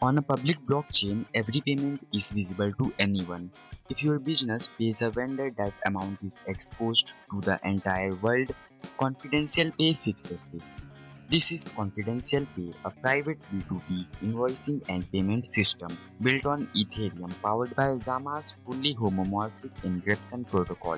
On a public blockchain, every payment is visible to anyone. If your business pays a vendor, that amount is exposed to the entire world. Confidential Pay fixes this. This is Confidential Pay, a private B2B invoicing and payment system built on Ethereum, powered by Zama's fully homomorphic encryption protocol.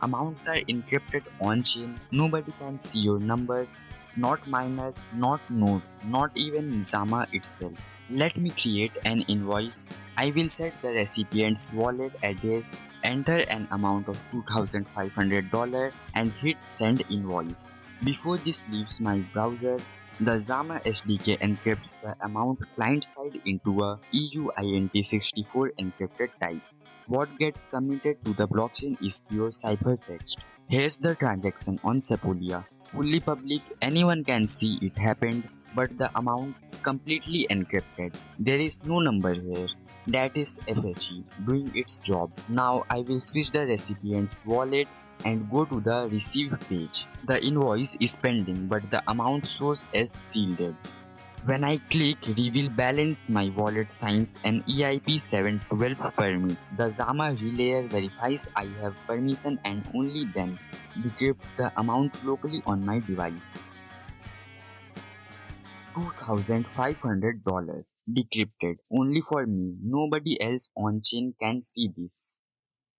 Amounts are encrypted on chain. Nobody can see your numbers, not miners, not nodes, not even Zama itself. Let me create an invoice. I will set the recipient's wallet address, enter an amount of $2,500 and hit send invoice. Before this leaves my browser, the Zama SDK encrypts the amount client side into a EUINT64 encrypted type. What gets submitted to the blockchain is pure ciphertext. Here's the transaction on Sepolia. Fully public, anyone can see it happened, but the amount completely encrypted. There is no number here. That is FHE doing its job. Now I will switch the recipient's wallet and go to the receive page. The invoice is pending, but the amount shows as sealed. When I click reveal balance, my wallet signs an EIP 712 permit. The Zama relayer verifies I have permission and only then decrypts the amount locally on my device. $2,500 decrypted only for me. Nobody else on chain can see this.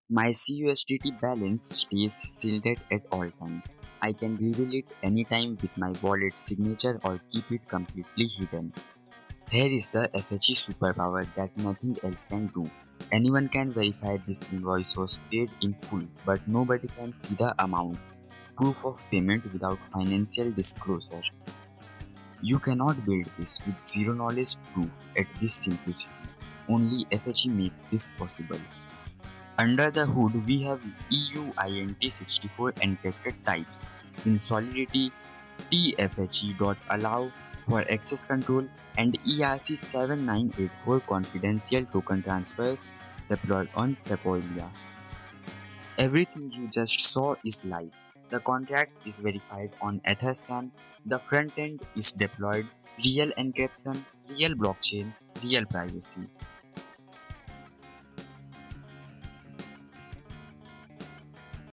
My CUSDT balance stays shielded at all times. I can reveal it anytime with my wallet signature or keep it completely hidden. Here is the FHE superpower that nothing else can do. Anyone can verify this invoice was paid in full, but nobody can see the amount. Proof of payment without financial disclosure. You cannot build this with zero knowledge proof at this simplicity. Only FHE makes this possible. Under the hood, we have EUINT64 encrypted types. In Solidity, TFHE.allow for access control and ERC7984 for confidential token transfers deployed on Sepolia. Everything you just saw is live. The contract is verified on Etherscan. The front end is deployed. Real encryption, real blockchain, real privacy.